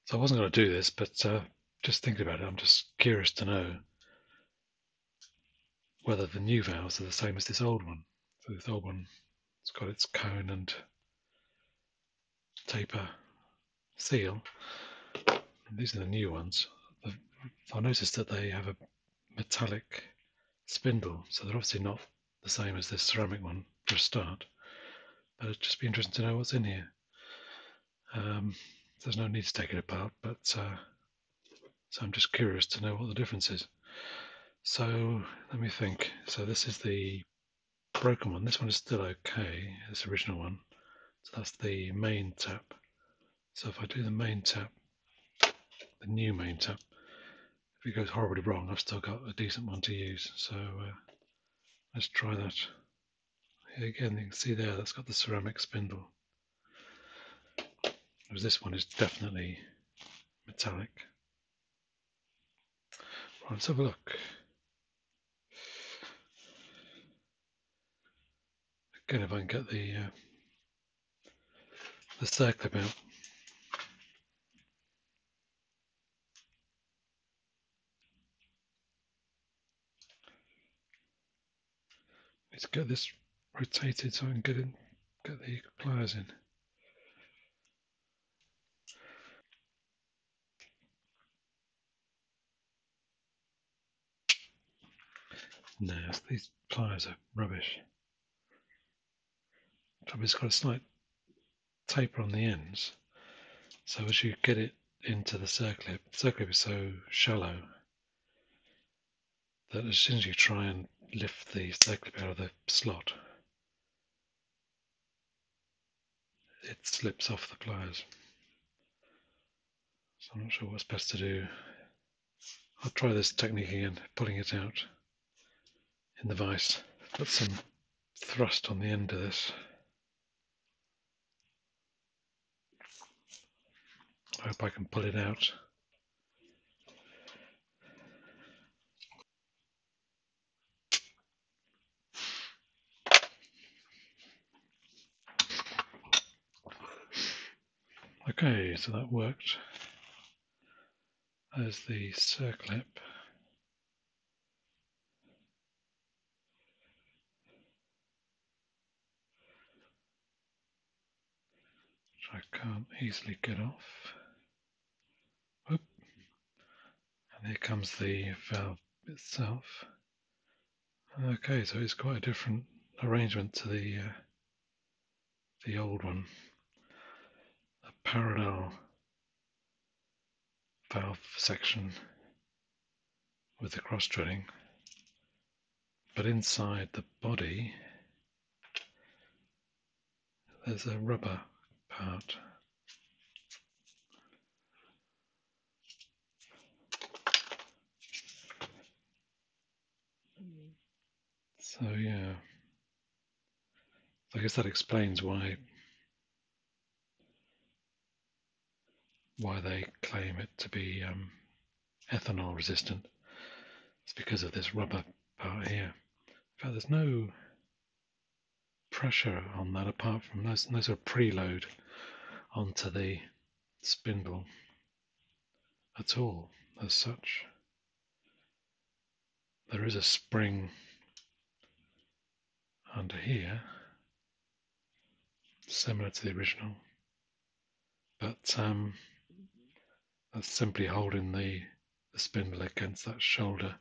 So I wasn't going to do this, but just thinking about it, I'm just curious to know whether the new valves are the same as this old one. So this old one, it's got its cone and taper seal. And these are the new ones. I noticed that they have a metallic spindle, so they're obviously not the same as this ceramic one for a start. But it'd just be interesting to know what's in here. There's no need to take it apart, but so I'm just curious to know what the difference is. So let me think. So this is the broken one. This one is still okay, this original one. So that's the main tap. So if I do the main tap, the new main tap, if it goes horribly wrong, I've still got a decent one to use. So let's try that. Here again, you can see there that's got the ceramic spindle. Whereas this one is definitely metallic. Right, let's have a look. Again, if I can get the circlip out. Let's get this rotated so I can get the pliers in. No, these pliers are rubbish. It's got a slight taper on the ends, so as you get it into the circlip is so shallow that as soon as you try and lift the circlip out of the slot, it slips off the pliers. So I'm not sure what's best to do. I'll try this technique again, pulling it out in the vise. Put some thrust on the end of this. I hope I can pull it out. Okay, so that worked. There's the circlip. Which I can't easily get off. Oop. And here comes the valve itself. Okay, so it's quite a different arrangement to the old one. A parallel valve section with the cross threading, but inside the body there's a rubber part. So yeah, I guess that explains why they claim it to be ethanol resistant. It's because of this rubber part here. In fact, there's no pressure on that apart from no sort of preload onto the spindle at all as such. There is a spring under here, similar to the original, but that's simply holding the spindle against that shoulder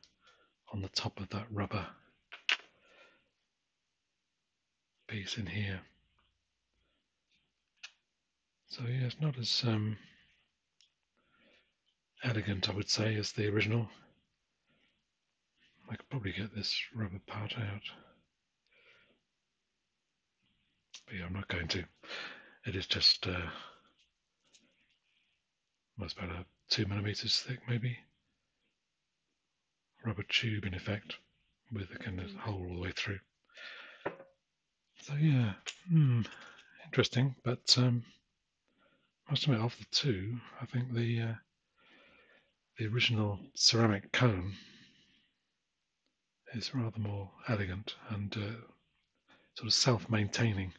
on the top of that rubber piece in here. So yeah, it's not as elegant, I would say, as the original. I could probably get this rubber part out, but yeah, I'm not going to. It is just well, about 2 millimeters thick, maybe. Rubber tube, in effect, with a kind of hole all the way through. So yeah, interesting. But I must admit, of the two, I think the original ceramic cone is rather more elegant and sort of self-maintaining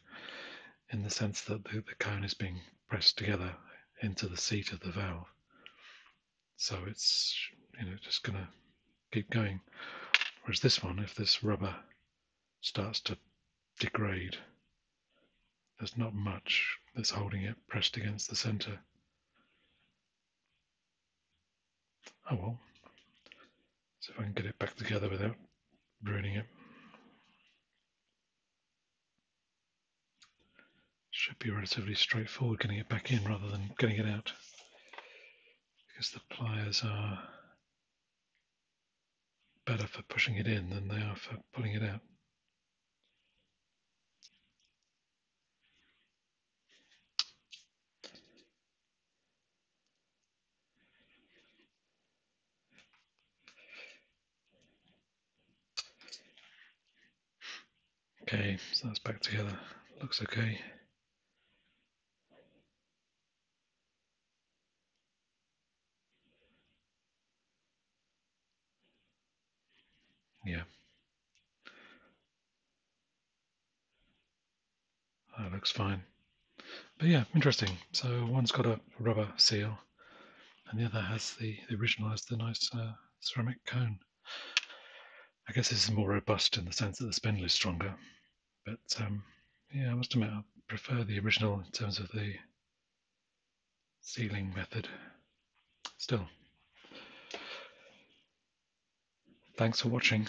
in the sense that the cone is being pressed together into the seat of the valve. so it's just going to keep going. Whereas this one, if this rubber starts to degrade, there's not much that's holding it pressed against the centre. Oh well, so if I can get it back together without ruining it, should be relatively straightforward getting it back in rather than getting it out, because the pliers are better for pushing it in than they are for pulling it out. Okay, so that's back together. Looks okay. Yeah, that looks fine. But yeah, interesting. So one's got a rubber seal, and the other has the original has the nice ceramic cone. I guess this is more robust in the sense that the spindle is stronger. But yeah, I must admit I prefer the original in terms of the sealing method. Still, thanks for watching.